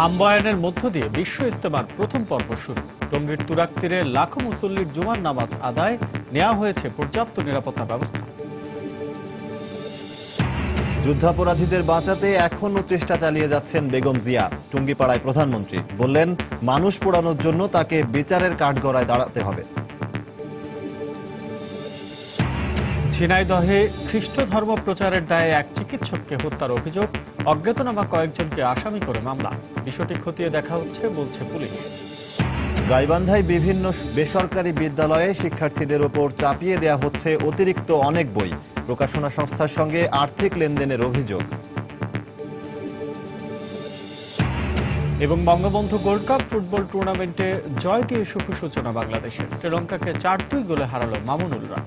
আম্বায়ানের মধ্য দিয়ে বিশ্ব ইজতেমার প্রথম পর্ব শুরু। টঙ্গীর তুরাগ তীরে লাখো মুসল্লির জুমার নামাজ আদায় নেওয়া হয়েছে পর্যাপ্ত নিরাপত্তা ব্যবস্থা। যুদ্ধাপরাধীদের বাঁচাতে এখনো চেষ্টা চালিয়ে যাচ্ছেন বেগম জিয়া। টুঙ্গিপাড়ায় প্রধানমন্ত্রী বললেন, মানুষ পোড়ানোর জন্য তাকে বিচারের কাঠগড়ায় দাঁড়াতে হবে। ঝিনাইদহে খ্রিস্ট ধর্ম প্রচারের দায়ে এক চিকিৎসককে হত্যার অভিযোগ, অজ্ঞাতনামা কয়েকজনকে আসামি করে মামলা। বিষয়টি খতিয়ে দেখা হচ্ছে বলছে পুলিশ। গাইবান্ধায় বিভিন্ন বেসরকারি বিদ্যালয়ে শিক্ষার্থীদের ওপর চাপিয়ে দেয়া হচ্ছে অতিরিক্ত অনেক বই। প্রকাশনা সংস্থার সঙ্গে আর্থিক লেনদেনের অভিযোগ। এবং বঙ্গবন্ধু গোল্ড কাপ ফুটবল টুর্নামেন্টে জয় দিয়ে শুভ সূচনা বাংলাদেশের। শ্রীলঙ্কাকে 4-2 গোলে হারালো মামুনুলরা।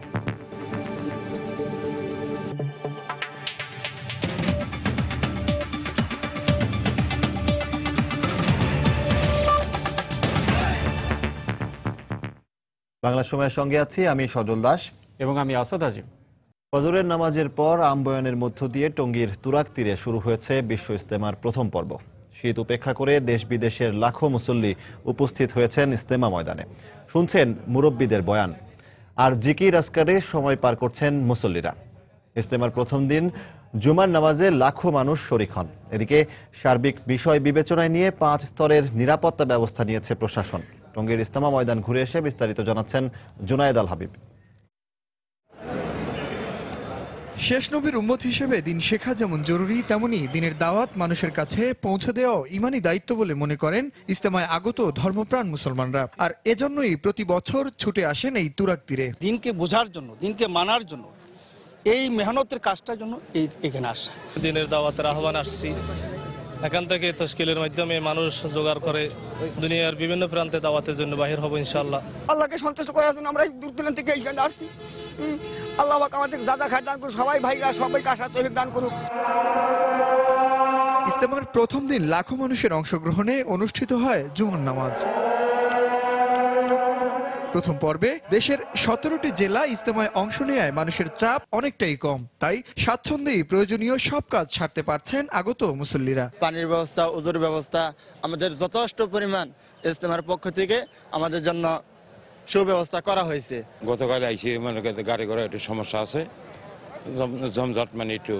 বাংলা সময়ের সঙ্গে আছি আমি সজল দাস এবং আমি আসাদ আজিম। ফজরের নামাজের পর আম্বায়ানের মধ্য দিয়ে টঙ্গীর তুরাগ তীরে শুরু হয়েছে বিশ্ব ইজতেমার প্রথম পর্ব। শীত উপেক্ষা করে দেশ বিদেশের লাখো মুসল্লি উপস্থিত হয়েছেন ইজতেমা ময়দানে। শুনছেন মুরব্বীদের বয়ান আর জিকির আজকারে সময় পার করছেন মুসল্লিরা। ইজতেমার প্রথম দিন জুমার নামাজে লাখো মানুষ শরীক হন। এদিকে সার্বিক বিষয় বিবেচনায় নিয়ে 5 স্তরের নিরাপত্তা ব্যবস্থা নিয়েছে প্রশাসন। টঙ্গীর ইজতেমা ময়দান ঘুরে এসে বিস্তারিত জানাচ্ছেন জুনায়েদ আল হাবিব। শেষ নবীর উম্মত হিসেবে দিন শেখা যেমন জরুরি, তেমনি দিনের দাওয়াত মানুষের কাছে পৌঁছে দেওয়াও ইমানি দায়িত্ব বলে মনে করেন ইজতেমায় আগত ধর্মপ্রাণ মুসলমানরা। আর এজন্যই প্রতি বছর ছুটে আসেন এই তুরাগ তীরে। দিনকে বোঝার জন্য, দিনকে মানার জন্য, এই মেহনতের কাজটার জন্য এখানে আসা। দিনের দাওয়াতের আহ্বান আসছি। এখান থেকে তশকিলের মাধ্যমে মানুষ জোগাড় করে দুনিয়ার বিভিন্ন প্রান্তে দাওয়াতের জন্য বাহির হবো ইনশাআল্লাহ। আল্লাহকে সন্তুষ্ট করার জন্য আমরা দূর দূরান্ত থেকে এখানে আসছি। আল্লাহ আমাদের যা খায় দান করুক, সবাই ভাইরা সবাইকে আশা তৌফিক দান করুক। ইজতেমার প্রথম দিন লাখো মানুষের অংশগ্রহণে অনুষ্ঠিত হয় জুমার নামাজ। প্রথম পর্বে দেশের 17টি জেলা ইজতেমায় অংশ নেয় মানুষের চাপ অনেকটাই কম, তাই স্বাচ্ছন্দ্যেই প্রয়োজনীয় সব কাজ সারতে পারছেন আগত মুসল্লিরা। পানির ব্যবস্থা, ওজুর ব্যবস্থা আমাদের যথেষ্ট পরিমাণ ইজতেমার পক্ষ থেকে আমাদের জন্য সুব্যবস্থা করা হয়েছে। গতকাল আইসি মানে গাড়ি ঘোড়া একটু সমস্যা আছে, জমজট মানে একটু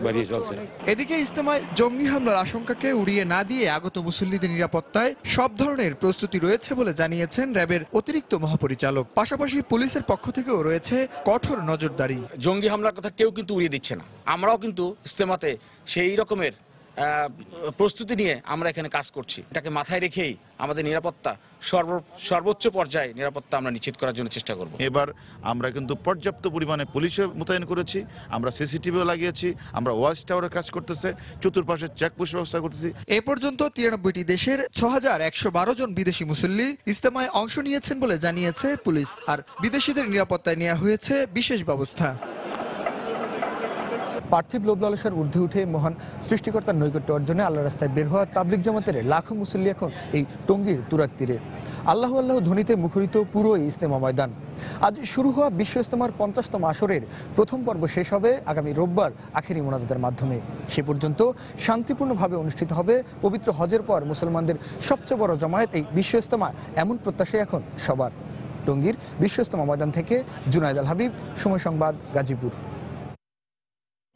বাড়িয়ে চলছে। এদিকে ইজতেমায় জঙ্গি হামলার আশঙ্কাকে উড়িয়ে না দিয়ে আগত মুসল্লিদের নিরাপত্তায় সব ধরনের প্রস্তুতি রয়েছে বলে জানিয়েছেন র্যাবের অতিরিক্ত মহাপরিচালক। পাশাপাশি পুলিশের পক্ষ থেকেও রয়েছে কঠোর নজরদারি। জঙ্গি হামলার কথা কেউ কিন্তু উড়িয়ে দিচ্ছে না। আমরাও কিন্তু ইজতেমাতে সেই রকমের প্রস্তুতি নিয়ে আমরা এখানে কাজ করছি। এটাকে মাথায় রেখেই আমাদের নিরাপত্তা সর্বোচ্চ পর্যায়ে নিরাপত্তা আমরা নিশ্চিত করার জন্য চেষ্টা করব। এবার আমরা কিন্তু পর্যাপ্ত পরিমাণে পুলিশও মোতায়েন করেছি, আমরা সিসিটিভিও লাগিয়েছি, আমরা ওয়াচ টাওয়ারের কাজ করতেছে, চতুর্পাশে চেকপোস্ট ব্যবস্থা করতেছি। এ পর্যন্ত 93টি দেশের 6112 জন বিদেশি মুসল্লি ইজতেমায় অংশ নিয়েছেন বলে জানিয়েছে পুলিশ। আর বিদেশিদের নিরাপত্তায় নেওয়া হয়েছে বিশেষ ব্যবস্থা। পার্থিব লোভ লালসার ঊর্ধ্বে উঠে মহান সৃষ্টিকর্তার নৈকট্য অর্জনে আল্লাহ রাস্তায় বের হওয়া তাবলিগ জামাতের লাখো মুসল্লি এখন এই টঙ্গীর তুরাগ তীরে। আল্লাহ আল্লাহ ধ্বনিতে মুখরিত পুরো এই ইজতেমা ময়দান। আজ শুরু হওয়া বিশ্ব ইজতেমার 50তম আসরের প্রথম পর্ব শেষ হবে আগামী রোববার আখেরি মোনাজাতের মাধ্যমে। সে পর্যন্ত শান্তিপূর্ণভাবে অনুষ্ঠিত হবে পবিত্র হজের পর মুসলমানদের সবচেয়ে বড় জমায়েত এই বিশ্ব ইজতেমা, এমন প্রত্যাশাই এখন সবার। টঙ্গীর বিশ্ব ইজতেমা ময়দান থেকে জুনায়েদ আল হাবিব, সময় সংবাদ, গাজীপুর।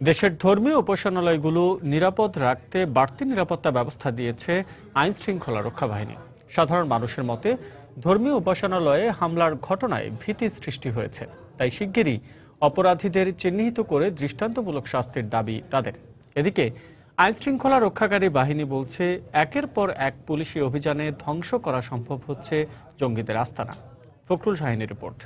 দেশের ধর্মীয় উপাসনালয়গুলো নিরাপদ রাখতে বাড়তি নিরাপত্তা ব্যবস্থা দিয়েছে আইন শৃঙ্খলা রক্ষা বাহিনী। সাধারণ মানুষের মতে ধর্মীয় উপাসনালয়ে হামলার ঘটনায় ভীতি সৃষ্টি হয়েছে, তাই শিগগিরই অপরাধীদের চিহ্নিত করে দৃষ্টান্তমূলক শাস্তির দাবি তাদের। এদিকে আইন শৃঙ্খলা রক্ষাকারী বাহিনী বলছে, একের পর এক পুলিশি অভিযানে ধ্বংস করা সম্ভব হচ্ছে জঙ্গিদের আস্তানা। ফখরুল শাহিনের রিপোর্ট।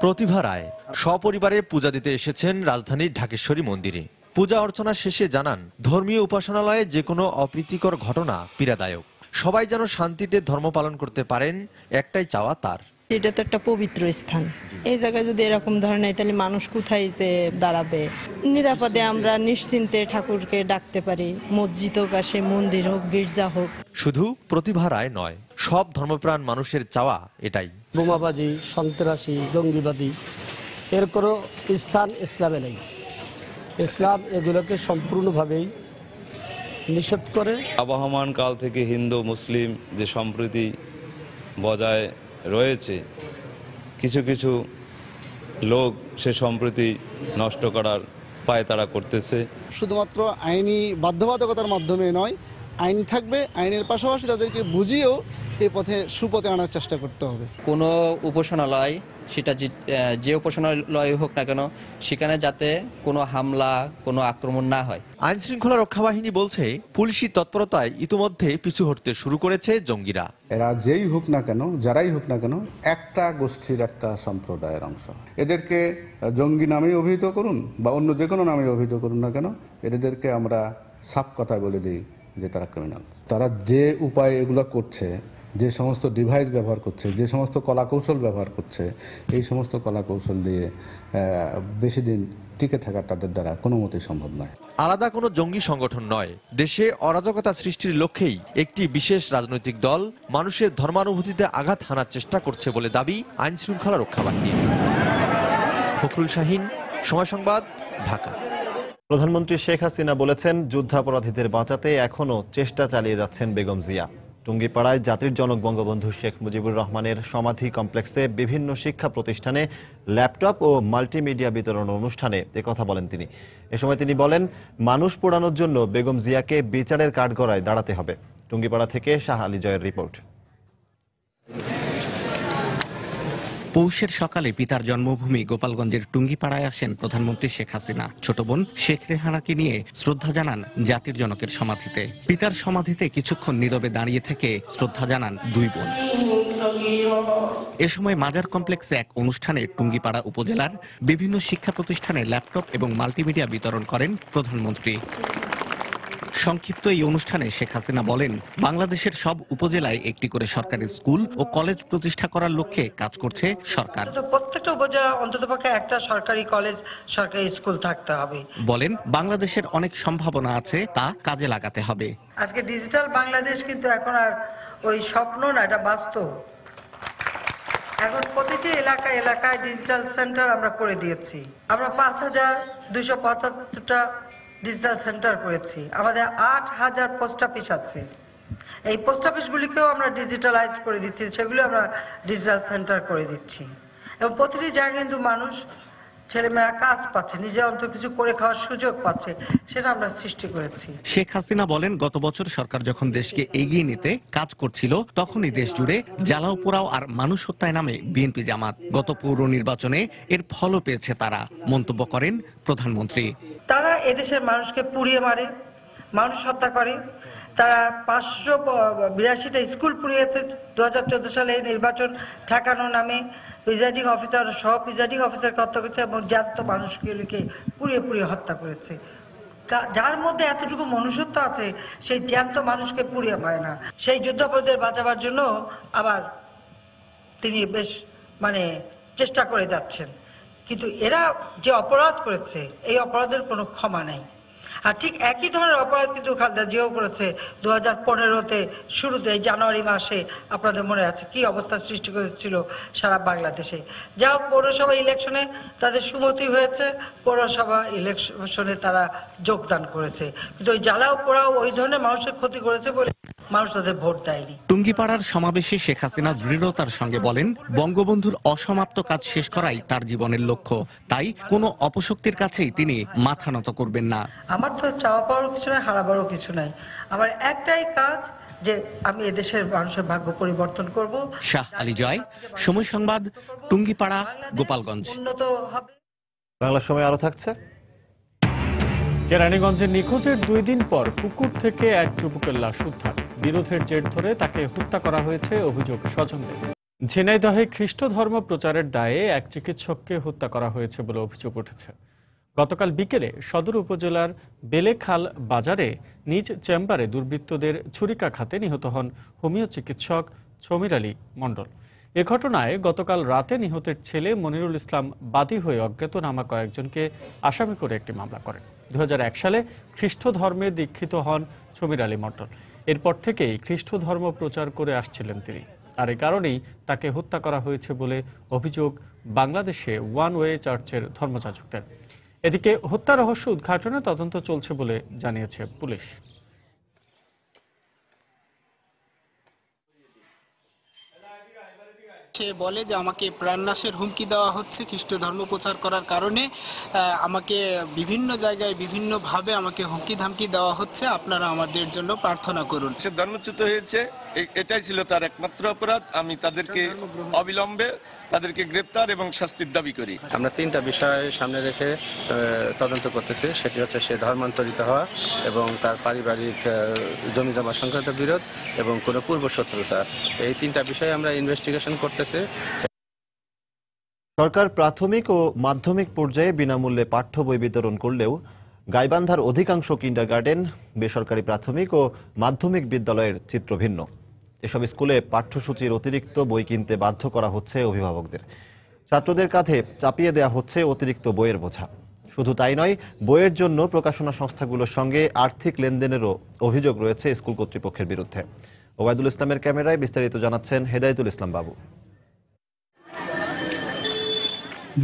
প্রতিভা রায় সপরিবারে পূজা দিতে এসেছেন রাজধানীর ঢাকেশ্বরী মন্দিরে। পূজা অর্চনা শেষে জানান, ধর্মীয় উপাসনালয়ে যে কোনো অপ্রীতিকর ঘটনা পীড়াদায়ক। সবাই যেন শান্তিতে ধর্ম পালন করতে পারেন, একটাই চাওয়া তার। এটা তো একটা পবিত্র স্থান, এই জায়গায় যদি এরকম ধরনের, তাহলে মানুষ কোথায় যে দাঁড়াবে? নিরাপদে আমরা নিশ্চিন্তে ঠাকুরকে ডাকতে পারি। মসজিদ হোক, আসে মন্দির হোক, গির্জা হোক। শুধু প্রতিভা রায় নয়, সব ধর্মপ্রাণ মানুষের চাওয়া এটাই। বোমাবাজি, সন্ত্রাসী, জঙ্গিবাদী এর কোনো স্থান ইসলামে নেই। ইসলাম এগুলোকে সম্পূর্ণভাবেই নিষেধ করে। আবহমান কাল থেকে হিন্দু মুসলিম যে সম্প্রীতি বজায় রয়েছে, কিছু কিছু লোক সে সম্প্রীতি নষ্ট করার পায়তারা করতেছে। শুধুমাত্র আইনি বাধ্যবাধকতার মাধ্যমে নয়, আইন থাকবে, আইনের পাশাপাশি তাদেরকে বুঝিয়েও এই পথে সুপথে আনার চেষ্টা করতে হবে। কোনো উপাসনালয়, সেটা যে উপাসনালয় হোক না কেন, সেখানে যাতে কোনো হামলা, কোনো আক্রমণ না হয়। আইন শৃঙ্খলা রক্ষা বাহিনী বলছে, পুলিশি তৎপরতায় ইতিমধ্যে পিছু হটতে শুরু করেছে জঙ্গিরা। এরা যেই হোক না কেন, যারাই হোক না কেন, একটা গোষ্ঠীর, একটা সম্প্রদায়ের অংশ। এদেরকে জঙ্গি নামে অভিহিত করুন বা অন্য যে কোনো নামে অভিহিত করুন না কেন, এদেরকে আমরা সাফ কথায় বলে দিই যে তারা ক্রিমিনাল। তারা যে উপায়ে এগুলো করছে, যে সমস্ত ডিভাইস ব্যবহার করছে, যে সমস্ত কলাকৌশল ব্যবহার করছে, এই সমস্ত কলাকৌশল দিয়ে বেশি দিন টিকে থাকা তাদের দ্বারা কোনো মতেই সম্ভব নয়। আলাদা কোনো জঙ্গি সংগঠন নয়, দেশে অরাজকতা সৃষ্টির লক্ষ্যেই একটি বিশেষ রাজনৈতিক দল মানুষের ধর্মানুভূতিতে আঘাত হানার চেষ্টা করছে বলে দাবি আইন শৃঙ্খলা রক্ষা বাহিনীর। ফখরুল শাহীন, সময় সংবাদ, ঢাকা। প্রধানমন্ত্রী শেখ হাসিনা বলেছেন, যুদ্ধাপরাধীদের বাঁচাতে এখনও চেষ্টা চালিয়ে যাচ্ছেন বেগম জিয়া। টুঙ্গিপাড়ায় জাতির জনক বঙ্গবন্ধু শেখ মুজিবুর রহমানের সমাধি কমপ্লেক্সে বিভিন্ন শিক্ষা প্রতিষ্ঠানে ল্যাপটপ ও মাল্টিমিডিয়া বিতরণ অনুষ্ঠানে একথা বলেন তিনি। এ সময় তিনি বলেন, মানুষ পোড়ানোর জন্য বেগম জিয়াকে বিচারের কাঠগড়ায় দাঁড়াতে হবে। টুঙ্গিপাড়া থেকে শাহ আলী জয়ের রিপোর্ট। পৌষের সকালে পিতার জন্মভূমি গোপালগঞ্জের টুঙ্গিপাড়ায় আসেন প্রধানমন্ত্রী শেখ হাসিনা। ছোট বোন শেখ রেহানাকে নিয়ে শ্রদ্ধা জানান জাতির জনকের সমাধিতে। পিতার সমাধিতে কিছুক্ষণ নীরবে দাঁড়িয়ে থেকে শ্রদ্ধা জানান দুই বোন। এ সময় মাজার কমপ্লেক্সে এক অনুষ্ঠানে টুঙ্গিপাড়া উপজেলার বিভিন্ন শিক্ষা প্রতিষ্ঠানে ল্যাপটপ এবং মাল্টিমিডিয়া বিতরণ করেন প্রধানমন্ত্রী। সংক্ষিপ্ত এই অনুষ্ঠানে শেখ হাসিনা বলেন, বাংলাদেশের সব উপজেলায় একটি করে সরকারি স্কুল ও কলেজ প্রতিষ্ঠা করার লক্ষ্যে কাজ করছে সরকার। প্রত্যেকটা উপজেলা অন্ততপক্ষে একটা সরকারি কলেজ, সরকারি স্কুল থাকতে হবে। বলেন, বাংলাদেশের অনেক সম্ভাবনা আছে, তা কাজে লাগাতে হবে। আজকে ডিজিটাল বাংলাদেশ কিন্তু এখন আর ওই স্বপ্ন না, এটা বাস্তব। এখন প্রতিটি এলাকায় এলাকায় ডিজিটাল সেন্টার আমরা করে দিয়েছি। আমরা 5275টা ডিজিটাল সেন্টার করেছি। আমাদের 8000 পোস্ট অফিস আছে। এই পোস্ট অফিসগুলিকেও আমরা ডিজিটালাইজ করে দিচ্ছি, সেগুলো আমরা ডিজিটাল সেন্টার করে দিচ্ছি। এবং প্রতিটি জায়গায় কিন্তু মানুষ, ছেলেমেয়েরা কাজ পাচ্ছে, নিজে অন্তত কিছু করে খাওয়ার সুযোগ পাচ্ছে, সেটা আমরা সৃষ্টি করেছি। শেখ হাসিনা বলেন, গত বছর সরকার যখন দেশকে এগিয়ে নিতে কাজ করছিল, তখনই দেশ জুড়ে জ্বালাও পোড়াও আর মানুষ হত্যায় নামে বিএনপি জামাত। গত পৌর নির্বাচনে এর ফলও পেয়েছে তারা, মন্তব্য করেন প্রধানমন্ত্রী। তারা এদেশের মানুষকে পুড়িয়ে মারে, মানুষ হত্যা করে। তারা 582টা স্কুল পুড়িয়েছে 2014 সালে নির্বাচন ঠেকানোর নামে। প্রিজাইডিং অফিসার সহ প্রিজাইডিং অফিসারকে হত্যা করেছে এবং জ্যান্ত মানুষগুলিকে পুড়িয়ে পুড়িয়ে হত্যা করেছে। যার মধ্যে এতটুকু মনুষ্যত্ব আছে, সেই জ্যান্ত মানুষকে পুড়িয়ে পায় না। সেই যুদ্ধাপরাধীদের বাঁচাবার জন্য আবার তিনি বেশ চেষ্টা করে যাচ্ছেন। কিন্তু এরা যে অপরাধ করেছে, এই অপরাধের কোনো ক্ষমা নাই। আর ঠিক একই ধরনের অপরাধ কিন্তু খালেদা জিয়াও করেছে 2015-তে শুরুতে, জানুয়ারি মাসে। আপনাদের মনে আছে কি অবস্থা সৃষ্টি করেছিল সারা বাংলাদেশে। যা পৌরসভা ইলেকশনে তাদের সুমতি হয়েছে, পৌরসভা ইলেকশনে তারা যোগদান করেছে। কিন্তু ওই জ্বালাও পোড়াও ওই ধরনের মানুষের ক্ষতি করেছে বলে মানুষ তাদের ভোট দেয়নি। টুঙ্গিপাড়ার সমাবেশে শেখ হাসিনা দৃঢ়তার সঙ্গে বলেন, বঙ্গবন্ধুর অসমাপ্ত কাজ শেষ করাই তার জীবনের লক্ষ্য। তাই কোনো অপশক্তির কাছেই তিনি মাথা নত করবেন না। আমার তো চাওয়া পাওয়ার কিছু নাই, হারাবারও কিছু নাই। আমার একটাই কাজ, যে আমি এদেশের মানুষের ভাগ্য পরিবর্তন করব। শাহ আলী জয়, সময় সংবাদ, টুঙ্গিপাড়া, গোপালগঞ্জ। উন্নত হবে। বাংলা সময় আরো থাকছে। কেরানীগঞ্জে নিখোঁজের 2 দিন পর পুকুর থেকে এক যুবকের লাশ উদ্ধার। বিরোধের জের ধরে তাকে হত্যা করা হয়েছে, অভিযোগ স্বজনদের। ঝিনাইদহে খ্রিস্ট ধর্ম প্রচারের দায়ে এক চিকিৎসককে হত্যা করা হয়েছে বলে অভিযোগ উঠেছে। গতকাল বিকেলে সদর উপজেলার বেলেখাল বাজারে নিজ চেম্বারে দুর্বৃত্তদের ছুরিকাঘাতে নিহত হন হোমিও চিকিৎসক সমীর আলী মণ্ডল। এ ঘটনায় গতকাল রাতে নিহতের ছেলে মনিরুল ইসলাম বাদী হয়ে অজ্ঞাতনামা কয়েকজনকে আসামি করে একটি মামলা করেন। 2001 সালে খ্রিস্ট ধর্মে দীক্ষিত হন সমীর আলী মণ্ডল। এরপর থেকেই খ্রিস্ট ধর্ম প্রচার করে আসছিলেন তিনি। আর এই কারণেই তাকে হত্যা করা হয়েছে বলে অভিযোগ বাংলাদেশে ওয়ান ওয়ে চার্চের ধর্মযাজকদের। এদিকে হত্যা রহস্য উদ্ঘাটনে তদন্ত চলছে বলে জানিয়েছে পুলিশ। সে বলে যে আমাকে প্রাণনাশের হুমকি দেওয়া হচ্ছে খ্রিস্ট ধর্ম প্রচার করার কারণে, আমাকে বিভিন্ন জায়গায় বিভিন্নভাবে আমাকে হুমকি ধামকি দেওয়া হচ্ছে, আপনারা আমাদের জন্য প্রার্থনা করুন। সে ধর্মচ্যুত হয়েছে, এটাই ছিল তার একমাত্র অপরাধ। আমি তাদেরকে অবিলম্বে তাদেরকে গ্রেপ্তার এবং শাস্তির দাবি করি। আমরা 3টা বিষয় সামনে রেখে তদন্ত করতেছি। সেটি হচ্ছে সে ধর্মান্তরিত হওয়া এবং তার পারিবারিক জমি জমা সংক্রান্ত বিরোধ এবং কোনো পূর্ব শত্রুতা। এই 3টা বিষয়ে আমরা ইনভেস্টিগেশন করতেছি। সরকার প্রাথমিক ও মাধ্যমিক পর্যায়ে বিনামূল্যে পাঠ্য বই বিতরণ করলেও গাইবান্ধার অধিকাংশ কিন্ডারগার্টেন, বেসরকারি প্রাথমিক ও মাধ্যমিক বিদ্যালয়ের চিত্র ভিন্ন। এসব স্কুলে পাঠ্যসূচির অতিরিক্ত বই কিনতে বাধ্য করা হচ্ছে অভিভাবকদের। ছাত্রদের কাঁধে চাপিয়ে দেওয়া হচ্ছে অতিরিক্ত বইয়ের বোঝা। শুধু তাই নয়, বইয়ের জন্য প্রকাশনা সংস্থাগুলোর সঙ্গে আর্থিক লেনদেনেরও অভিযোগ রয়েছে স্কুল কর্তৃপক্ষের বিরুদ্ধে। ওবায়দুল ইসলামের ক্যামেরায় বিস্তারিত জানাচ্ছেন হেদায়েতুল ইসলাম বাবু।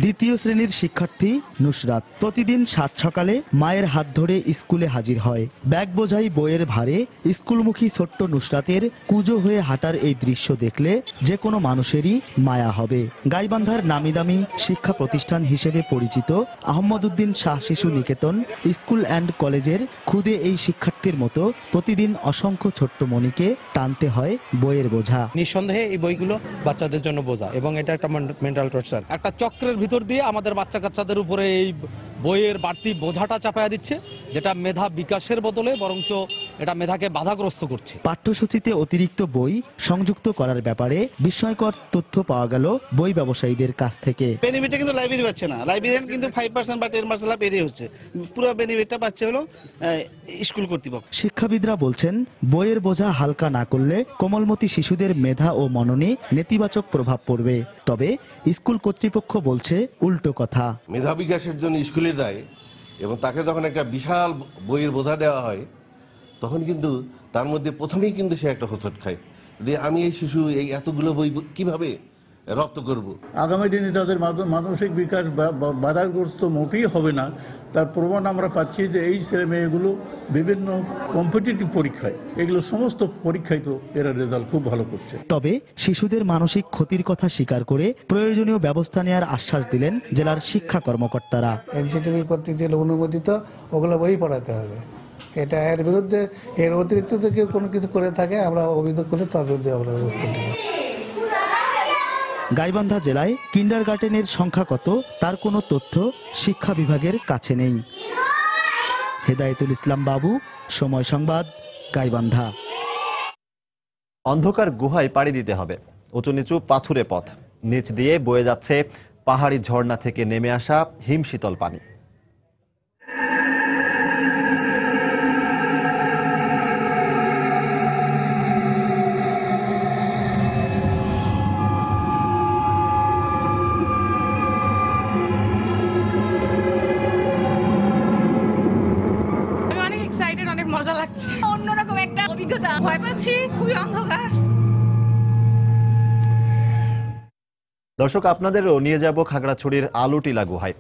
দ্বিতীয় শ্রেণীর শিক্ষার্থী নুসরাত প্রতিদিন 7 সকালে মায়ের হাত ধরে স্কুলে হাজির হয়। ব্যাগ বোঝাই বইয়ের ভারে স্কুলমুখী ছোট্ট নুসরাতের কুঁজো হয়ে হাঁটার এই দৃশ্য দেখলে যে কোনো মানুষেরই মায়া হবে। গাইবান্ধার নামিদামি শিক্ষা প্রতিষ্ঠান হিসেবে পরিচিত আহমদউদ্দিন শাহ শিশু নিকেতন স্কুল অ্যান্ড কলেজের খুদে এই শিক্ষার্থীর মতো প্রতিদিন অসংখ্য ছোট্ট মনিকে টানতে হয় বইয়ের বোঝা। নিঃসন্দেহে এই বইগুলো বাচ্চাদের জন্য বোঝা এবং এটা একটা মেন্টাল টর্চার। একটা চক্রের ভিতর দিয়ে আমাদের বাচ্চা কাচ্চাদের উপরে এই বইয়ের বাড়তি বোঝাটা চাপায়া দিচ্ছে, যেটা মেধা বিকাশের বদলে বরঞ্চ এটা মেধাকে বাধাগ্রস্ত করছে। পাঠ্যসূচিতে অতিরিক্ত বই সংযুক্ত করার ব্যাপারে বিস্ময়কর তথ্য পাওয়া গেল বই ব্যবসায়ীদের কাছ থেকে। বেনিফিটটা কিন্তু লাইব্রেরি পাচ্ছে না, লাইব্রেরিয়ান কিন্তু 5% বা 10% লাভ এড়িয়ে হচ্ছে, পুরো বেনিফিটটা পাচ্ছে হলো স্কুল কর্তৃপক্ষ। শিক্ষাবিদরা বলছেন বইয়ের বোঝা হালকা না করলে কোমলমতি শিশুদের মেধা ও মননে নেতিবাচক প্রভাব পড়বে। তবে স্কুল কর্তৃপক্ষ বলছে উল্টো কথা। মেধা বিকাশের জন্য স্কুলে যায় এবং তাকে যখন একটা বিশাল বইয়ের বোঝা দেওয়া হয় তখন কিন্তু তার মধ্যে প্রথমেই কিন্তু সে একটা হোঁচট খায় যে আমি এই শিশু এই এতগুলো বই কিভাবে রপ্ত করব। আগামী দিনে তাদের মানসিক বিকাশ বাধাগ্রস্ত মোটেই হবে না, তার প্রমাণ আমরা পাচ্ছি যে এই ছেলে মেয়েগুলো বিভিন্ন কম্পিটিটিভ পরীক্ষায়, এগুলো সমস্ত পরীক্ষায় তো এরা রেজাল্ট খুব ভালো করছে। তবে শিশুদের মানসিক ক্ষতির কথা স্বীকার করে প্রয়োজনীয় ব্যবস্থা নেওয়ার আশ্বাস দিলেন জেলার শিক্ষা কর্মকর্তারা। এনসিটিভি কর্তৃক যে অনুমোদিত ওগুলো বই পড়াতে হবে, এটা এর বিরুদ্ধে এর অতিরিক্ত কেউ কোনো কিছু করে থাকে আমরা অভিযোগ করে তার বিরুদ্ধে আমরা ব্যবস্থা নেব। গাইবান্ধা জেলায় কিন্ডারগার্টেনের সংখ্যা কত তার কোনো তথ্য শিক্ষা বিভাগের কাছে নেই। হেদায়েতুল ইসলাম বাবু, সময় সংবাদ, গাইবান্ধা। অন্ধকার গুহায় পাড়ি দিতে হবে, উঁচু নিচু পাথুরে পথ, নিচ দিয়ে বয়ে যাচ্ছে পাহাড়ি ঝর্ণা থেকে নেমে আসা হিমশীতল পানি। মজা লাগছে, অন্যরকম একটা অভিজ্ঞতা। ভয় পাচ্ছি, খুবই অন্ধকার। দর্শক, আপনাদেরও নিয়ে যাব খাগড়াছড়ির আলুটিলা গুহায়।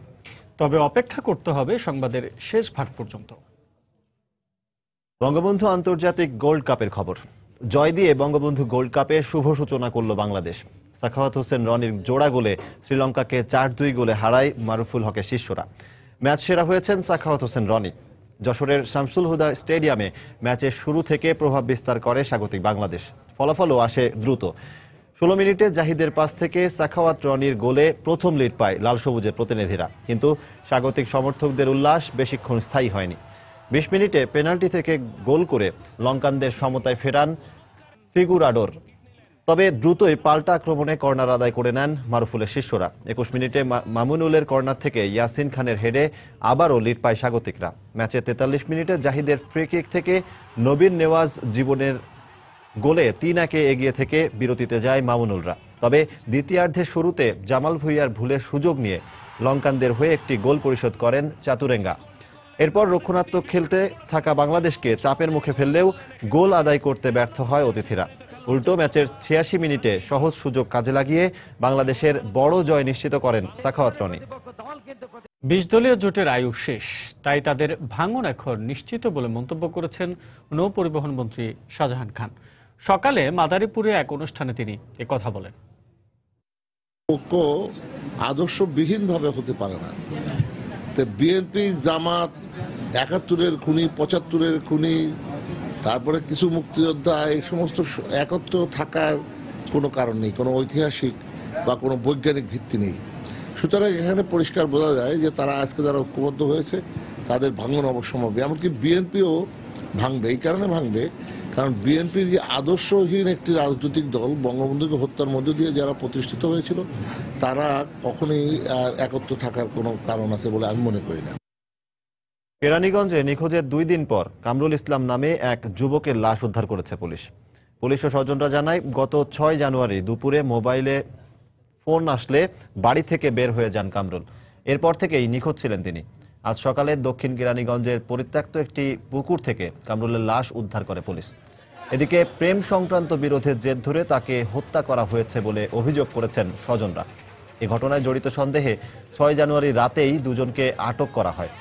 তবে অপেক্ষা করতে হবে সংবাদের শেষ ভাগ পর্যন্ত। বঙ্গবন্ধু আন্তর্জাতিক গোল্ড কাপের খবর। জয় দিয়ে বঙ্গবন্ধু গোল্ড কাপে শুভ সূচনা করল বাংলাদেশ। সাখাওয়াত হোসেন রনির জোড়া গোলে শ্রীলঙ্কাকে 4-2 গোলে হারায় মারুফুল হকের শিষ্যরা। ম্যাচ সেরা হয়েছেন সাখাওয়াত হোসেন রনি। যশোরের শামসুল হুদা স্টেডিয়ামে ম্যাচের শুরু থেকে প্রভাব বিস্তার করে স্বাগতিক বাংলাদেশ। ফলাফলও আসে দ্রুত। 16 মিনিটে জাহিদের পাস থেকে সাখাওয়াত রনির গোলে প্রথম লিড পায় লাল সবুজের প্রতিনিধিরা, কিন্তু স্বাগতিক সমর্থকদের উল্লাস বেশিক্ষণ স্থায়ী হয়নি। 20 মিনিটে পেনাল্টি থেকে গোল করে লঙ্কানদের সমতায় ফেরান ফিগুরাডোর। তবে দ্রুতই পাল্টা আক্রমণে কর্নার আদায় করে নেন মারুফুলের শিষ্যরা। 21 মিনিটে মামুনুলের কর্নার থেকে ইয়াসিন খানের হেডে আবারও লিড পায় স্বাগতিকরা। ম্যাচে 43 মিনিটে জাহিদের ফ্রি কিক থেকে নবীন নেওয়াজ জীবনের গোলে 3-1 এগিয়ে থেকে বিরতিতে যায় মামুনুলরা। তবে দ্বিতীয়ার্ধের শুরুতে জামাল ভুঁইয়ার ভুলের সুযোগ নিয়ে লঙ্কানদের হয়ে একটি গোল পরিশোধ করেন চাতুরেঙ্গা। এরপর রক্ষণাত্মক খেলতে থাকা বাংলাদেশকে চাপের মুখে ফেললেও গোল আদায় করতে ব্যর্থ হয় অতিথিরা। উল্টো ম্যাচের 86 মিনিটে সহজ সুযোগ কাজে লাগিয়ে বাংলাদেশের বড় জয় নিশ্চিত করেন সাখাওয়াত রনি। 20 দলীয় জোটের আয়ু শেষ, তাই তাদের ভাঙন এখন নিশ্চিত বলে মন্তব্য করেছেন নৌপরিবহন মন্ত্রী শাহজাহান খান। সকালে মাদারীপুরে এক অনুষ্ঠানে তিনি একথা বলেন। ঐক্য আদর্শবিহীনভাবে হতে পারে না। তো বিএনপি, জামাত, ৭১-এর খুনি, ৭৫-এর খুনি, তারপরে কিছু মুক্তিযোদ্ধা, এই সমস্ত একত্র থাকার কোনো কারণ নেই, কোনো ঐতিহাসিক বা কোনো বৈজ্ঞানিক ভিত্তি নেই। সুতরাং এখানে পরিষ্কার বোঝা যায় যে তারা আজকে যারা ঐক্যবদ্ধ হয়েছে তাদের ভাঙন অবশ্যম্ভাবী। এমনকি বিএনপিও ভাঙবে। এই কারণে ভাঙবে কারণ বিএনপির যে আদর্শহীন একটি রাজনৈতিক দল, বঙ্গবন্ধুকে হত্যার মধ্য দিয়ে যারা প্রতিষ্ঠিত হয়েছিল, তারা কখনোই একত্র থাকার কোনো কারণ আছে বলে আমি মনে করি না। কেরানীগঞ্জে নিখোঁজের 2 দিন পর কামরুল ইসলাম নামে এক যুবকের লাশ উদ্ধার করেছে পুলিশ। পুলিশ ও স্বজনরা জানায়, গত 6 জানুয়ারি দুপুরে মোবাইলে ফোন আসলে বাড়ি থেকে বের হয়ে যান কামরুল। এরপর থেকেই নিখোঁজ ছিলেন তিনি। আজ সকালে দক্ষিণ কেরানীগঞ্জের পরিত্যক্ত একটি পুকুর থেকে কামরুলের লাশ উদ্ধার করে পুলিশ। এদিকে প্রেম সংক্রান্ত বিরোধের জের ধরে তাকে হত্যা করা হয়েছে বলে অভিযোগ করেছেন স্বজনরা। এ ঘটনায় জড়িত সন্দেহে 6 জানুয়ারি রাতেই দুজনকে আটক করা হয়।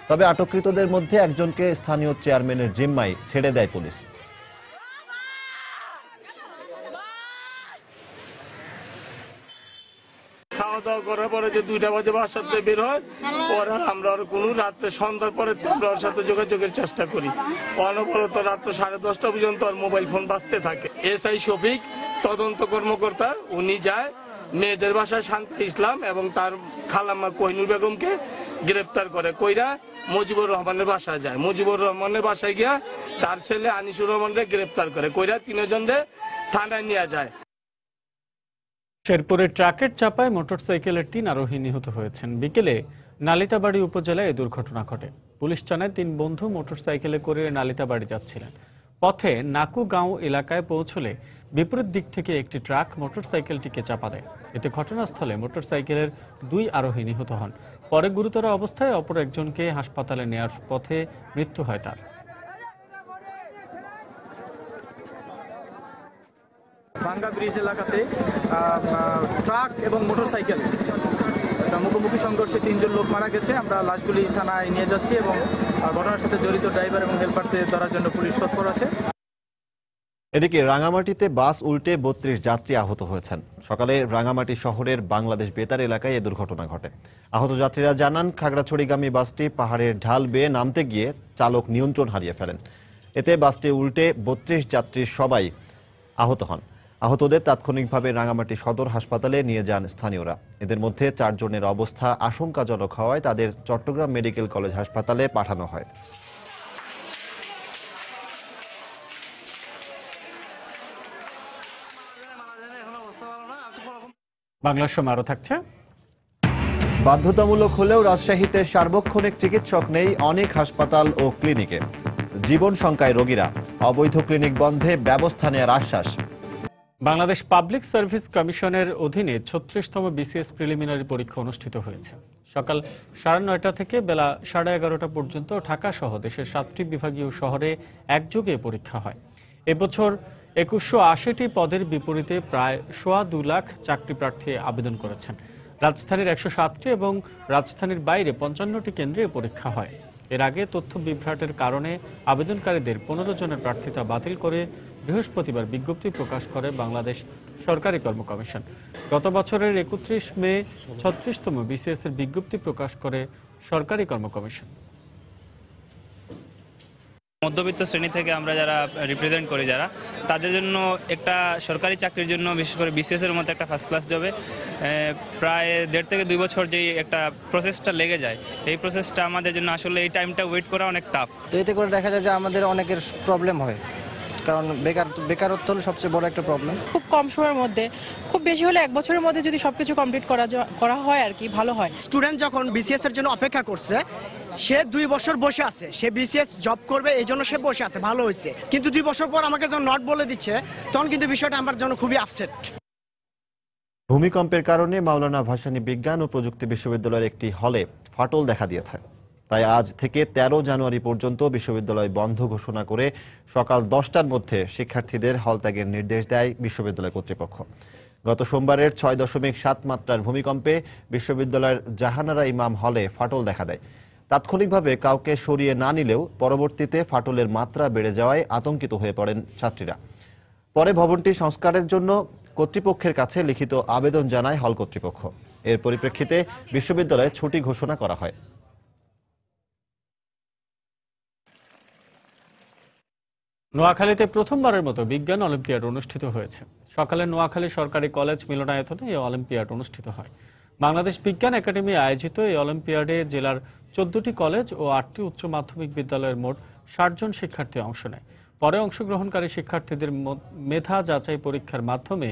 তবে আটককৃতদের মধ্যে একজনকে স্থানীয় চেয়ারম্যানের জিম্মায় ছেড়ে দেয় পুলিশ। খাওয়া দাওয়া করার পরে যে 2টা বাজে বাসাতে বের হয়, পরে আমরা কোনো রাত্রে সন্ধ্যার পরে আমরা ওর সাথে যোগাযোগের চেষ্টা করি। অনবরত রাত্র 10:30 পর্যন্ত আর মোবাইল ফোন বাজতে থাকে। এসআই শফিক তদন্ত কর্মকর্তা, উনি যায় মেয়েদের বাসায় শান্তা ইসলাম এবং তার খালাম্মা কোহিনুর বেগমকে গ্রেপ্তার করে। কইরা মুজিবুর রহমানের বাসায় যায়। মুজিবুর রহমানের বাসায় গিয়া তার ছেলে আনিসুর রহমানকে গ্রেপ্তার করে। কইরা 3 জনকে থানায় নিয়ে যায়। শেরপুরে ট্রাকের চাপায় মোটরসাইকেলের 3 আরোহী নিহত হয়েছেন। বিকেলে নালিতাবাড়ি উপজেলায় এই দুর্ঘটনা ঘটে। পুলিশ জানায় 3 বন্ধু মোটরসাইকেলে করে নালিতাবাড়ি যাচ্ছিলেন। পথে নাকুগাঁও এলাকায় পৌঁছলে বিপরীত দিক থেকে একটি ট্রাক মোটরসাইকেলটিকে চাপা দেয়। এতে ঘটনাস্থলে মোটরসাইকেলের 2 আরোহী নিহত হন। পরে গুরুতর অবস্থায় অপর একজনকে হাসপাতালে নেওয়ার পথে মৃত্যু হয় তার। ভাঙ্গা ব্রিজ এলাকাতে ট্রাক এবং মোটরসাইকেল মুখোমুখি সংঘর্ষে 3 জন লোক মারা গেছে। আমরা লাশগুলি থানায় নিয়ে যাচ্ছি এবং ঘটনার সাথে জড়িত ড্রাইভার এবং হেলপারদের ধরার জন্য পুলিশ তৎপর আছে। এদিকে রাঙামাটিতে বাস উল্টে 32 যাত্রী আহত হয়েছেন। সকালে রাঙামাটি শহরের বাংলাদেশ বেতার এলাকায় এ দুর্ঘটনা ঘটে। আহত যাত্রীরা জানান, খাগড়াছড়িগামী বাসটি পাহাড়ের ঢাল বেয়ে নামতে গিয়ে চালক নিয়ন্ত্রণ হারিয়ে ফেলেন। এতে বাসটি উল্টে 32 যাত্রী সবাই আহত হন। আহতদের তাৎক্ষণিকভাবে রাঙামাটি সদর হাসপাতালে নিয়ে যান স্থানীয়রা। এদের মধ্যে 4 জনের অবস্থা আশঙ্কাজনক হওয়ায় তাদের চট্টগ্রাম মেডিকেল কলেজ হাসপাতালে পাঠানো হয়। বাংলার সময় আরো থাকছে। বাধ্যতামূলক হলেও রাজশাহীতে সার্বক্ষণিক চিকিৎসক নেই অনেক হাসপাতাল ও ক্লিনিকে। জীবন শঙ্কায় রোগীরা। অবৈধ ক্লিনিক বন্ধে ব্যবস্থা নেওয়ার আশ্বাস। বাংলাদেশ পাবলিক সার্ভিস কমিশনের অধীনে 36তম বিসিএস প্রিলিমিনারি পরীক্ষা অনুষ্ঠিত হয়েছে। সকাল 9:30 থেকে বেলা 11:30 পর্যন্ত ঢাকা সহ দেশের 7টি বিভাগীয় শহরে একযোগে পরীক্ষা হয়। এবছর 2180টি পদের বিপরীতে প্রায় 2.25 লাখ চাকরি প্রার্থী আবেদন করেছেন। রাজধানীর 107টি এবং রাজধানীর বাইরে 55টি কেন্দ্রে পরীক্ষা হয়। এর আগে তথ্য বিভ্রাটের কারণে আবেদনকারীদের 15 জনের প্রার্থিতা বাতিল করে বৃহস্পতিবার বিজ্ঞপ্তি প্রকাশ করে বাংলাদেশ সরকারি কর্ম কমিশন। গত বছরের 31 মে 36তম বিসিএস এর বিজ্ঞপ্তি প্রকাশ করে সরকারি কর্ম কমিশন। মধ্যবিত্ত শ্রেণী থেকে আমরা যারা রিপ্রেজেন্ট করি, যারা তাদের জন্য একটা সরকারি চাকরির জন্য বিশেষ করে বিসিএস এর মতো একটা ফার্স্ট ক্লাস জবে প্রায় 1.5 থেকে 2 বছর যে একটা প্রসেসটা লেগে যায়, এই প্রসেসটা আমাদের জন্য আসলে এই টাইমটা ওয়েট করা অনেক টাফ। তো এতে করে দেখা যায় যে আমাদের অনেকের প্রবলেম হয়, কারণ বেকারত্ব হলো সবচেয়ে বড় একটা প্রবলেম। খুব কম সময়ের মধ্যে, খুব বেশি হলে 1 বছরের মধ্যে যদি সবকিছু কমপ্লিট করা হয় আর কি ভালো হয়। স্টুডেন্ট যখন বিসিএস এর জন্য অপেক্ষা করছে, সে 2 বছর বসে আছে, সে বিসিএস জব করবে এই জন্য সে বসে আছে, ভালো হয়েছে। কিন্তু 2 বছর পর আমাকে যখন নট বলে দিচ্ছে, তখন কিন্তু বিষয়টা আমার জন্য খুবই আপসেট। ভূমিকম্পের কারণে মাওলানা ভাসানী বিজ্ঞান ও প্রযুক্তি বিশ্ববিদ্যালয়ের একটি হলে ফাটল দেখা দিয়েছে। তাই আজ থেকে 13 জানুয়ারি পর্যন্ত বিশ্ববিদ্যালয় বন্ধ ঘোষণা করে সকাল 10টার মধ্যে শিক্ষার্থীদের হল ত্যাগের নির্দেশ দেয় বিশ্ববিদ্যালয় কর্তৃপক্ষ। গত সোমবারের 6.7 মাত্রার ভূমিকম্পে বিশ্ববিদ্যালয়ের জাহানারা ইমাম হলে ফাটল দেখা দেয়। তাৎক্ষণিকভাবে কাউকে সরিয়ে না নিলেও পরবর্তীতে ফাটলের মাত্রা বেড়ে যাওয়ায় আতঙ্কিত হয়ে পড়েন ছাত্রীরা। পরে ভবনটি সংস্কারের জন্য কর্তৃপক্ষের কাছে লিখিত আবেদন জানায় হল কর্তৃপক্ষ। এর পরিপ্রেক্ষিতে বিশ্ববিদ্যালয়ে ছুটি ঘোষণা করা হয়। নোয়াখালীতে প্রথমবারের মতো বিজ্ঞান অলিম্পিয়াড অনুষ্ঠিত হয়েছে। সকালে নোয়াখালী সরকারি কলেজ মিলনায়তনে এই অলিম্পিয়াড অনুষ্ঠিত হয়। বাংলাদেশ বিজ্ঞান একাডেমি আয়োজিত এই অলিম্পিয়াডে জেলার 14টি কলেজ ও 8টি উচ্চ মাধ্যমিক বিদ্যালয়ের মোট 60 জন শিক্ষার্থী অংশ নেয়। পরে অংশগ্রহণকারী শিক্ষার্থীদের মেধা যাচাই পরীক্ষার মাধ্যমে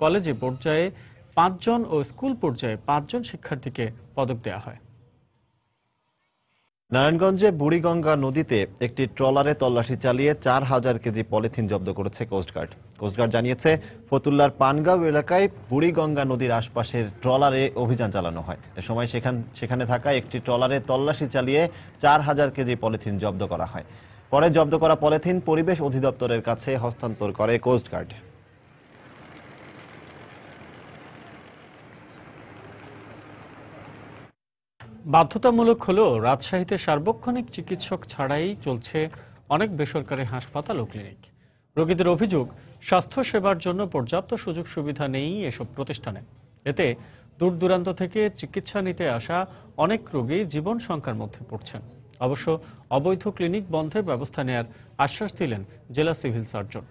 কলেজে পর্যায়ে 5 জন ও স্কুল পর্যায়ে 5 জন শিক্ষার্থীকে পদক দেওয়া হয়। নারায়ণগঞ্জে বুড়িগঙ্গা নদীতে একটি ট্রলারে তল্লাশি চালিয়ে 4000 কেজি পলিথিন জব্দ করেছে কোস্টগার্ড। কোস্টগার্ড জানিয়েছে, ফতুল্লার পানগাঁও এলাকায় বুড়িগঙ্গা নদীর আশপাশের ট্রলারে অভিযান চালানো হয়। এ সময় সেখানে থাকা একটি ট্রলারে তল্লাশি চালিয়ে 4000 কেজি পলিথিন জব্দ করা হয়। পরে জব্দ করা পলিথিন পরিবেশ অধিদপ্তরের কাছে হস্তান্তর করে কোস্টগার্ড। বাধ্যতামূলক হলেও রাজশাহীতে সার্বক্ষণিক চিকিৎসক ছাড়াই চলছে অনেক বেসরকারি হাসপাতাল ও ক্লিনিক। রোগীদের অভিযোগ, স্বাস্থ্য সেবার জন্য পর্যাপ্ত সুযোগ সুবিধা নেই এসব প্রতিষ্ঠানে। এতে দূর দূরান্ত থেকে চিকিৎসা নিতে আসা অনেক রোগী জীবন শঙ্কার মধ্যে পড়ছেন। অবশ্য অবৈধ ক্লিনিক বন্ধের ব্যবস্থা নেয়ার আশ্বাস দিলেন জেলা সিভিল সার্জন।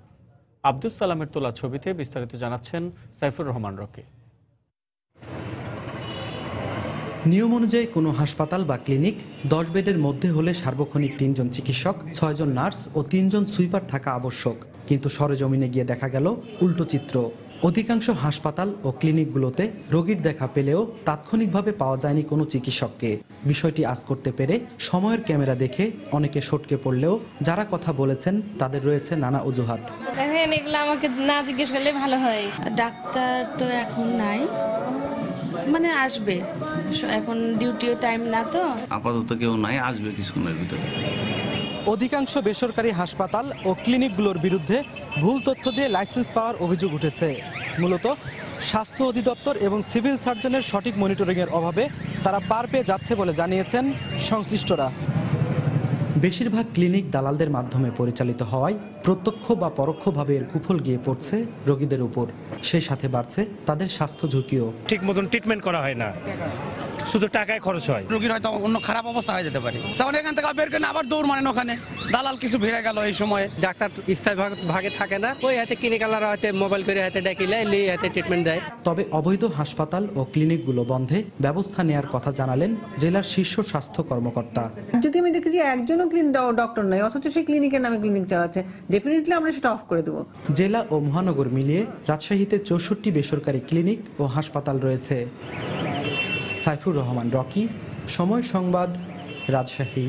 আব্দুস সালামের তোলা ছবিতে বিস্তারিত জানাচ্ছেন সাইফুর রহমান রকি। নিয়ম অনুযায়ী কোনো হাসপাতাল বা ক্লিনিক 10 বেডের মধ্যে হলে সার্বক্ষণিক 3 জন চিকিৎসক, 6 জন নার্স ও 3 জন সুইপার থাকা আবশ্যক। কিন্তু সরেজমিনে গিয়ে দেখা গেল উল্টো চিত্র। অধিকাংশ হাসপাতাল ও ক্লিনিকগুলোতে রোগীর দেখা পেলেও তাৎক্ষণিকভাবে পাওয়া যায়নি কোনো চিকিৎসককে। বিষয়টি আজ করতে পেরে সময়ের ক্যামেরা দেখে অনেকে সটকে পড়লেও যারা কথা বলেছেন তাদের রয়েছে নানা অজুহাত। দেখেন, এগুলো আমাকে না জিজ্ঞেস করলে ভালো হয়। ডাক্তার তো এখন নাই, মানে আসবে, এখন ডিউটিও টাইম না, তো আপাতত কেউ নাই, আসবে কিছুক্ষণের ভিতরে। অধিকাংশ বেসরকারি হাসপাতাল ও ক্লিনিকগুলোর বিরুদ্ধে ভুল তথ্য দিয়ে লাইসেন্স পাওয়ার অভিযোগ উঠেছে। মূলত স্বাস্থ্য অধিদপ্তর এবং সিভিল সার্জনের সঠিক মনিটরিংয়ের অভাবে তারা পার পেয়ে যাচ্ছে বলে জানিয়েছেন সংশ্লিষ্টরা। বেশিরভাগ ক্লিনিক দালালদের মাধ্যমে পরিচালিত হওয়ায় প্রত্যক্ষ বা পরোক্ষভাবে এর কুফল গিয়ে পড়ছে রোগীদের উপর। সেই সাথে বাড়ছে তাদের স্বাস্থ্য ঝুঁকিও। ঠিক মতন ট্রিটমেন্ট করা হয় না, শুধু টাকায় খরচ হয়। রোগীর হয়তো অন্য খারাপ অবস্থা হয়ে যেতে পারে, তখন এখান থেকে বের করে আবার দৌড় মারেন ওখানে। দালাল কিছু ভিড়ে গেল এই সময়। ডাক্তার স্থায়ী ভাগে থাকে না, ওই হাতে ক্লিনিকালরা হাতে মোবাইল করে হাতে ডাকিলে হাতে ট্রিটমেন্ট দেয়। তবে অবৈধ হাসপাতাল ও ক্লিনিকগুলো বন্ধে ব্যবস্থা নেওয়ার কথা জানালেন জেলার শীর্ষ স্বাস্থ্য কর্মকর্তা। যদি আমি দেখি যে একজনও ডক্টর নাই, অথচ সেই ক্লিনিকের নামে ক্লিনিক চালাচ্ছে, ডেফিনেটলি আমরা সেটা অফ করে দেবো। জেলা ও মহানগর মিলিয়ে রাজশাহীতে 64টি বেসরকারি ক্লিনিক ও হাসপাতাল রয়েছে। সাইফুর রহমান রকি, সময় সংবাদ, রাজশাহী।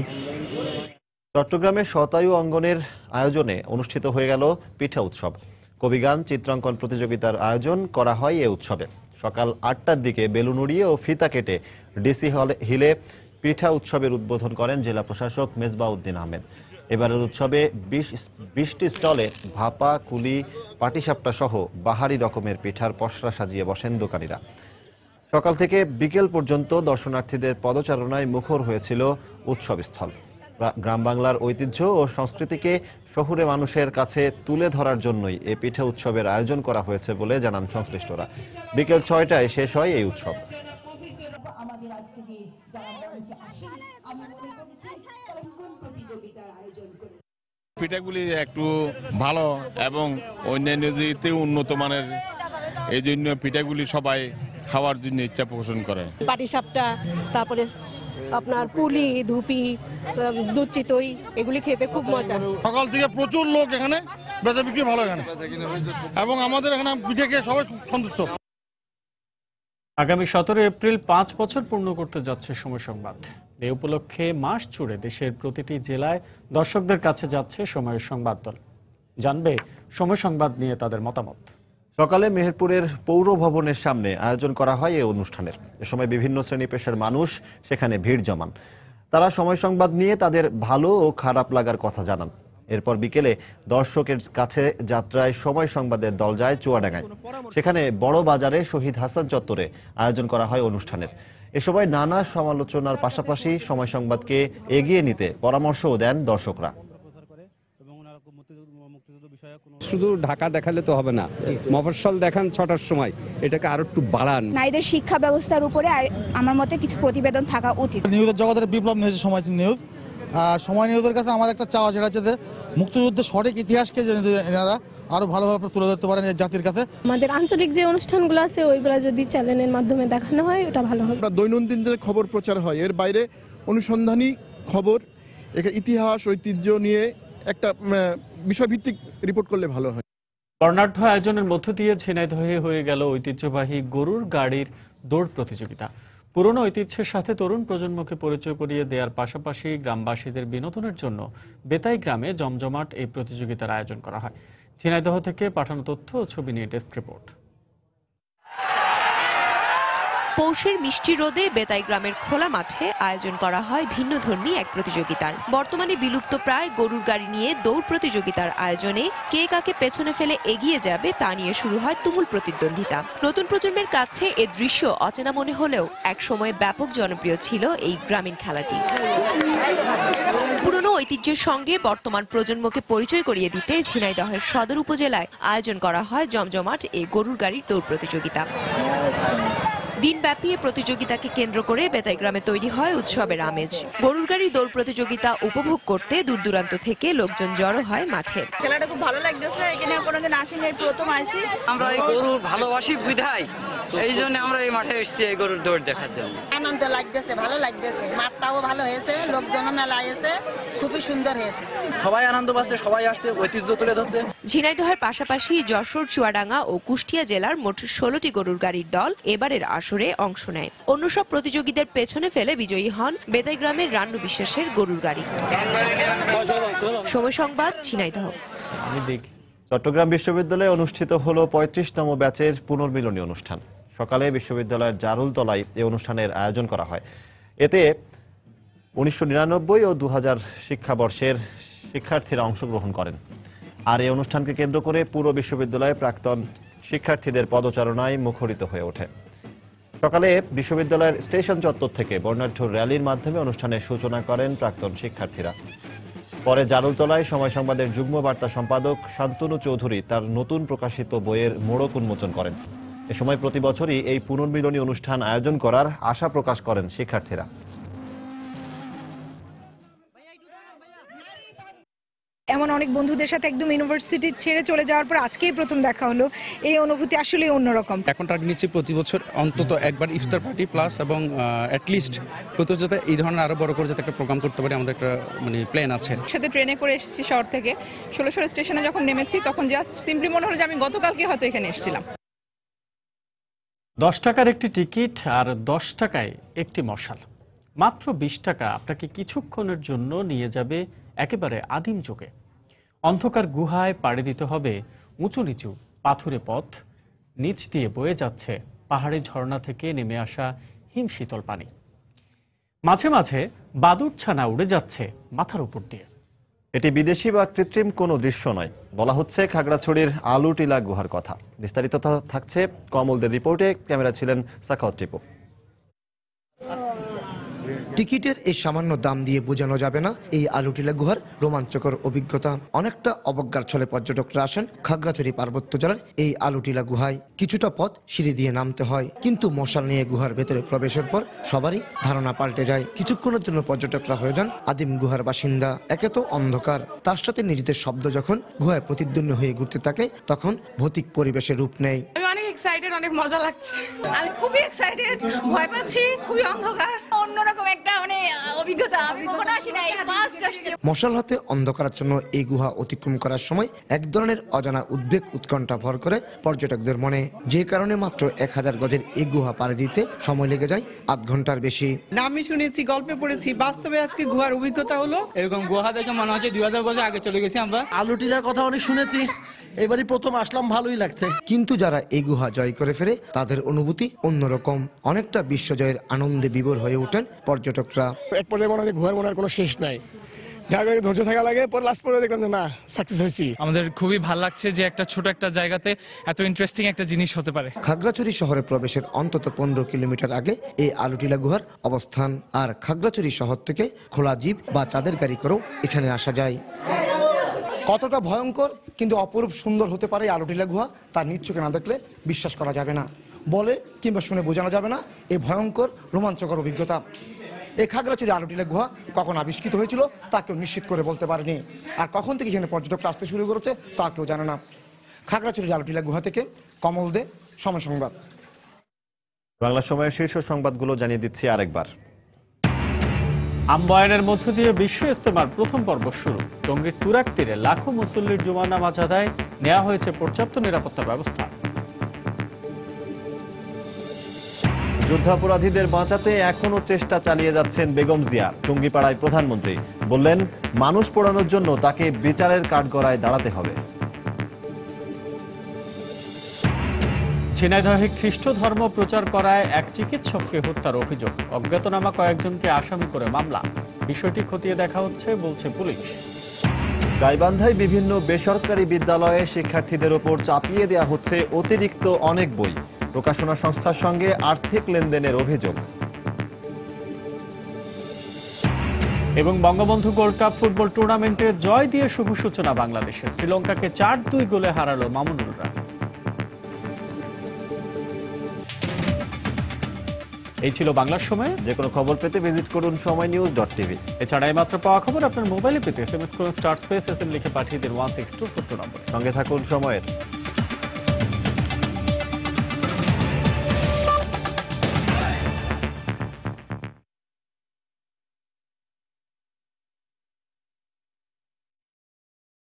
চট্টগ্রামের শতায়ু অঙ্গনের আয়োজনে অনুষ্ঠিত হয়ে গেল পিঠা উৎসব। কবিগান, চিত্রাঙ্কন প্রতিযোগিতার আয়োজন করা হয় এ উৎসবে। সকাল 8টার দিকে বেলুন উড়িয়ে ও ফিতা কেটে ডিসি হিলে পিঠা উৎসবের উদ্বোধন করেন জেলা প্রশাসক মেজবাউদ্দিন আহমেদ। এবারের উৎসবে 20টি স্টলে ভাপা, কুলি, পাটিসাপটা সহ বাহারি রকমের পিঠার পসরা সাজিয়ে বসেন দোকানিরা। সকাল থেকে বিকেল পর্যন্ত দর্শনার্থীদের পদচারণায় মুখর হয়েছিল উৎসবস্থল। গ্রাম বাংলার ঐতিহ্য ও সংস্কৃতিকে শহুরে মানুষের কাছে তুলে ধরার জন্যই এই পিঠা উৎসবের আয়োজন করা হয়েছে বলে জানান সংশ্লিষ্টরা। বিকেল 6টায় শেষ হয় এই উৎসব। পিঠাগুলি একটু ভালো এবং অন্যান্য দিকে উন্নত মানের, এই জন্য পিঠাগুলি সবাই খাওয়ার জন্য ইচ্ছা পোষণ করে। পাটিসাপটা, তারপরে আপনার পুলি, ধুপি, দুধ চিতই, এগুলি খেতে খুব মজা। সকাল থেকে প্রচুর লোক এখানে, বেচা বিক্রি ভালো এখানে, এবং আমাদের এখানে পিঠে খেয়ে সবাই সন্তুষ্ট। আগামী 17 এপ্রিল 5 বছর পূর্ণ করতে যাচ্ছে সময় সংবাদ। এই উপলক্ষে মাস জুড়ে দেশের প্রতিটি জেলায় দর্শকদের কাছে যাচ্ছে সময়ের সংবাদ দল। জানবে সময় সংবাদ নিয়ে তাদের মতামত। সকালে মেহেরপুরের পৌর ভবনের সামনে আয়োজন করা হয় এই অনুষ্ঠানের। এ সময় বিভিন্ন শ্রেণী পেশার মানুষ সেখানে ভিড় জমান। তারা সময় সংবাদ নিয়ে তাদের ভালো ও খারাপ লাগার কথা জানান। এরপর বিকেলে দর্শকের কাছে যাত্রায় সময় সংবাদের দল যায় চুয়াডাঙ্গায়। সেখানে বড় বাজারে শহীদ হাসান চত্বরে আয়োজন করা হয় অনুষ্ঠানের। এ সময় নানা সমালোচনার পাশাপাশি সময় সংবাদকে এগিয়ে নিতে পরামর্শও দেন দর্শকরা। শুধু ঢাকা দেখালে তো হবে না, মফস্বল দেখান 6টার সময়, এটাকে আরো একটু বাড়ান। নারীদের শিক্ষা ব্যবস্থার উপরে আমার মতে কিছু প্রতিবেদন থাকা উচিত। নিউজের জগতের বিপ্লব নিয়েছে সময় নিউজ। সময় নিউজের কাছে আমার একটা চাওয়া, সেটা হচ্ছে যে মুক্তিযুদ্ধের সঠিক ইতিহাসকে এনারা আরো ভালোভাবে তুলে ধরতে পারেন এই জাতির কাছে। আমাদের আঞ্চলিক যে অনুষ্ঠানগুলো আছে ওইগুলো যদি চ্যানেলের মাধ্যমে দেখানো হয় ওটা ভালো হবে। দৈনন্দিন যে খবর প্রচার হয় এর বাইরে অনুসন্ধানী খবর, ইতিহাস ঐতিহ্য নিয়ে একটা বিষয়ভিত্তিক রিপোর্ট করলে ভালো হয়। বর্ণাঢ্য আয়োজনের মধ্য দিয়ে ঝিনাইদহে হয়ে গেল ঐতিহ্যবাহী গরুর গাড়ির দৌড় প্রতিযোগিতা। পুরনো ঐতিহ্যের সাথে তরুণ প্রজন্মকে পরিচয় করিয়ে দেওয়ার পাশাপাশি গ্রামবাসীদের বিনোদনের জন্য বেতাই গ্রামে জমজমাট এই প্রতিযোগিতার আয়োজন করা হয়। ঝিনাইদহ থেকে পাঠানো তথ্য ও ছবি নিয়ে ডেস্ক রিপোর্ট। পৌষের মিষ্টি রোদে বেতাই গ্রামের খোলা মাঠে আয়োজন করা হয় ভিন্নধর্মী এক প্রতিযোগিতার। বর্তমানে বিলুপ্ত প্রায় গরুর গাড়ি নিয়ে দৌড় প্রতিযোগিতার আয়োজনে কে কাকে পেছনে ফেলে এগিয়ে যাবে তা নিয়ে শুরু হয় তুমুল প্রতিদ্বন্দ্বিতা। নতুন প্রজন্মের কাছে এ দৃশ্য অচেনা মনে হলেও একসময় ব্যাপক জনপ্রিয় ছিল এই গ্রামীণ খেলাটি। পুরনো ঐতিহ্যের সঙ্গে বর্তমান প্রজন্মকে পরিচয় করিয়ে দিতে ঝিনাইদহের সদর উপজেলায় আয়োজন করা হয় জমজমাট এই গরুর গাড়ির দৌড় প্রতিযোগিতা। দিনব্যাপী এই প্রতিযোগিতাকে কেন্দ্র করে বেতাই গ্রামে তৈরি হয় উৎসবের আমেজ। গরুর গাড়ির দৌড় প্রতিযোগিতা উপভোগ করতে দূর দূরান্ত থেকে লোকজন জড়ো হয় মাঠে। খেলাটা খুব ভালো লাগতেছে, এখানে কোনোদিন আসিনি, প্রথম আইছি। আমরা এই গরু ভালোবাসি বিধায় এই জন্য আমরা এই মাঠে এসেছি এই গরুর দৌড় দেখার জন্য। আনন্দ লাগতেছে, ভালো লাগতেছে, মাঠটাও ভালো হয়েছে, লোকজন মেলা হয়েছে, খুবই সুন্দর হয়েছে। সবাই আনন্দ পাচ্ছে, সবাই আসছে, ঐতিহ্য তুলে ধরছে। ঝিনাইদহের পাশাপাশি যশোর, চুয়াডাঙ্গা ও কুষ্টিয়া জেলার মোট 16টি গরুর গাড়ির দল এবারের আসরে অংশ নেয়। অন্য সব প্রতিযোগীদের পেছনে ফেলে বিজয়ী হন বেতাই গ্রামের রান্নু বিশ্বাসের গরুর গাড়ি। সময় সংবাদ, ঝিনাইদহ। চট্টগ্রাম বিশ্ববিদ্যালয়ে অনুষ্ঠিত হলো 35তম ব্যাচের পুনর্মিলনী অনুষ্ঠান। সকালে বিশ্ববিদ্যালয়ের জারুলতলায় এই অনুষ্ঠানের আয়োজন করা হয়। এতে 1999 ও 2000 শিক্ষাবর্ষের শিক্ষার্থীরা অংশগ্রহণ করেন। আর এই অনুষ্ঠানকে কেন্দ্র করে পুরো বিশ্ববিদ্যালয়ে প্রাক্তন শিক্ষার্থীদের পদচারণায় মুখরিত হয়ে ওঠে। সকালে বিশ্ববিদ্যালয়ের স্টেশন চত্বর থেকে বর্ণাঢ্য র্যালির মাধ্যমে অনুষ্ঠানের সূচনা করেন প্রাক্তন শিক্ষার্থীরা। পরে জারুলতলায় সময় সংবাদের যুগ্ম বার্তা সম্পাদক শান্তনু চৌধুরী তার নতুন প্রকাশিত বইয়ের মোড়ক উন্মোচন করেন। এ সময় প্রতি বছরই এই পুনর্মিলনী অনুষ্ঠান আয়োজন করার আশা প্রকাশ করেন শিক্ষার্থীরা। এমন অনেক বন্ধুদের সাথে একদম ইউনিভার্সিটি ছেড়ে চলে যাওয়ার পর আজকেই প্রথম দেখা হলো, এই অনুভূতি আসলে অন্যরকম। এখন টার্গেট নিচ্ছি প্রতি বছর অন্তত একবার ইফতার পার্টি প্লাস এবং অ্যাটলিস্ট প্রতি যাতে এই ধরনের আরো বড় করে যাতে একটা প্রোগ্রাম করতে পারি, আমাদের একটা প্ল্যান আছে। সাথে ট্রেনে করে এসেছি শহর থেকে, 16 স্টেশনে যখন নেমেছি তখন জাস্ট সিম্পলি মনে হলো যে আমি গতকালকে হয়তো এখানে এসেছিলাম। 10 টাকার একটি টিকিট আর 10 টাকায় একটি মশাল, মাত্র 20 টাকা আপনাকে কিছুক্ষণের জন্য নিয়ে যাবে একেবারে আদিম যুগে। অন্ধকার গুহায় পাড়ি দিতে হবে উঁচু নিচু পাথুরে পথ, নিচ দিয়ে বয়ে যাচ্ছে পাহাড়ি ঝর্ণা থেকে নেমে আসা হিমশীতল পানি। মাঝে মাঝে বাদুড় ছানা উড়ে যাচ্ছে মাথার উপর দিয়ে। এটি বিদেশি বা কৃত্রিম কোনো দৃশ্য নয়, বলা হচ্ছে খাগড়াছড়ির আলুটিলা গুহার কথা। বিস্তারিত থাকছে কমলদের রিপোর্টে। ক্যামেরা ছিলেন সাখাওয়াত টিপু। টিকিটের এই সামান্য দাম দিয়ে বোঝানো যাবে না এই আলুটিলা গুহার রোমাঞ্চকর অভিজ্ঞতা। অনেকটা অবজ্ঞার ছলে পর্যটকরা আসেন খাগড়াছড়ি পার্বত্য জেলার এই আলুটিলা গুহায়। কিছুটা পথ সিঁড়ি দিয়ে নামতে হয়, কিন্তু মশাল নিয়ে গুহার ভেতরে প্রবেশের পর সবারই ধারণা পাল্টে যায়। কিছুক্ষণের জন্য পর্যটকরা হয়ে যান আদিম গুহার বাসিন্দা। একে তো অন্ধকার, তার সাথে নিজেদের শব্দ যখন গুহায় প্রতিদ্বন্দ্বী হয়ে ঘুরতে থাকে তখন ভৌতিক পরিবেশের রূপ নেয়। এক্সাইটেড, অনেক মজা লাগছে। আমি খুবই এক্সাইটেড, ভয় পাচ্ছি, খুবই অন্ধকার, অন্যরকম একটা অভিজ্ঞতা, আমি কখনো আসি নাই, ফার্স্ট আসছি। মশাল হাতে অন্ধকারাচ্ছন্ন এই গুহা অতিক্রম করার সময় এক ধরনের অজানা উদ্বেগ উৎকণ্ঠা ভর করে পর্যটকদের মনে, যে কারণে মাত্র 1000 গজের এই গুহা পাড়ি দিতে সময় লেগে যায় 8 ঘন্টার বেশি। নামই শুনেছি, গল্পে পড়েছি, বাস্তবে আজকে গুহার অভিজ্ঞতা হলো। এরকম গুহা দেখে মনে হচ্ছে 2000 বছর আগে চলে গেছি আমরা। আলুটিলার কথা অনেক শুনেছি, এবারই প্রথম আসলাম, ভালোই লাগছে। কিন্তু যারা এই গুহা জয় করে ফেরে তাদের অনুভূতি অন্যরকম। অনেকটা বিশ্বজয়ের আনন্দে বিভোর হয়ে ওঠেন পর্যটকরা। এক পর্যায়ে মনে হয় গুহার মনে কোনো শেষ নাই, যার কারণে ধৈর্য থাকা লাগে। পর লাস্ট পর্যায়ে দেখলাম যে না, সাকসেস হয়েছি। আমাদের খুবই ভালো লাগছে যে একটা ছোট একটা জায়গাতে এত ইন্টারেস্টিং একটা জিনিস হতে পারে। খাগড়াছড়ি শহরে প্রবেশের অন্তত 15 কিলোমিটার আগে এই আলুটিলা গুহার অবস্থান। আর খাগড়াছড়ি শহর থেকে খোলা জিপ বা চাঁদের গাড়ি করেও এখানে আসা যায়। কতটা ভয়ঙ্কর কিন্তু অপরূপ সুন্দর হতে পারে এই আলুটিলা গুহা তার নিজ চোখে না দেখলে বিশ্বাস করা যাবে না, বলে কিংবা শুনে বোঝানো যাবে না এই ভয়ঙ্কর রোমাঞ্চকর অভিজ্ঞতা। এই খাগড়াছড়ি আলুটিলা গুহা কখন আবিষ্কৃত হয়েছিল তা কেউ নিশ্চিত করে বলতে পারেনি, আর কখন থেকে এখানে পর্যটকরা আসতে শুরু করেছে তা কেউ জানে না। খাগড়াছড়ি আলুটিলা গুহা থেকে কমল দে, সময় সংবাদ। বাংলা সময়ের শীর্ষ সংবাদগুলো জানিয়ে দিচ্ছি আরেকবার। আম্বায়নের মধ্য দিয়ে বিশ্ব ইজতেমার প্রথম পর্ব শুরু। টঙ্গীর তুরাগ তীরে লাখো মুসল্লির জুমার নামাজ আদায় নেওয়া হয়েছে পর্যাপ্ত নিরাপত্তা ব্যবস্থা। যুদ্ধাপরাধীদের বাঁচাতে এখনো চেষ্টা চালিয়ে যাচ্ছেন বেগম জিয়া। টঙ্গীপাড়ায় প্রধানমন্ত্রী বললেন, মানুষ পোড়ানোর জন্য তাকে বিচারের কাঠগড়ায় দাঁড়াতে হবে। ঝিনাইদহে খ্রিস্ট ধর্ম প্রচার করায় এক চিকিৎসককে হত্যার অভিযোগ। অজ্ঞাতনামা কয়েকজনকে আসামি করে মামলা। বিষয়টি খতিয়ে দেখা হচ্ছে বলছে পুলিশ। গাইবান্ধায় বিভিন্ন বেসরকারি বিদ্যালয়ে শিক্ষার্থীদের ওপর চাপিয়ে দেওয়া হচ্ছে অতিরিক্ত অনেক বই। প্রকাশনা সংস্থার সঙ্গে আর্থিক লেনদেনের অভিযোগ। এবং বঙ্গবন্ধু গোল্ড কাপ ফুটবল টুর্নামেন্টে জয় দিয়ে শুভ সূচনা বাংলাদেশে। শ্রীলঙ্কাকে 4-2 গোলে হারালো মামুনুলরা। এই ছিল বাংলার সময়। যে কোনো খবর পেতে ভিজিট করুন সময়নিউজ.tv। এছাড়া এইমাত্র পাওয়া খবর আপনার মোবাইলে পেতে SMS করুন *SSM লিখে পাঠিয়ে দিন 16242 নম্বর। সঙ্গে থাকুন সময়ের।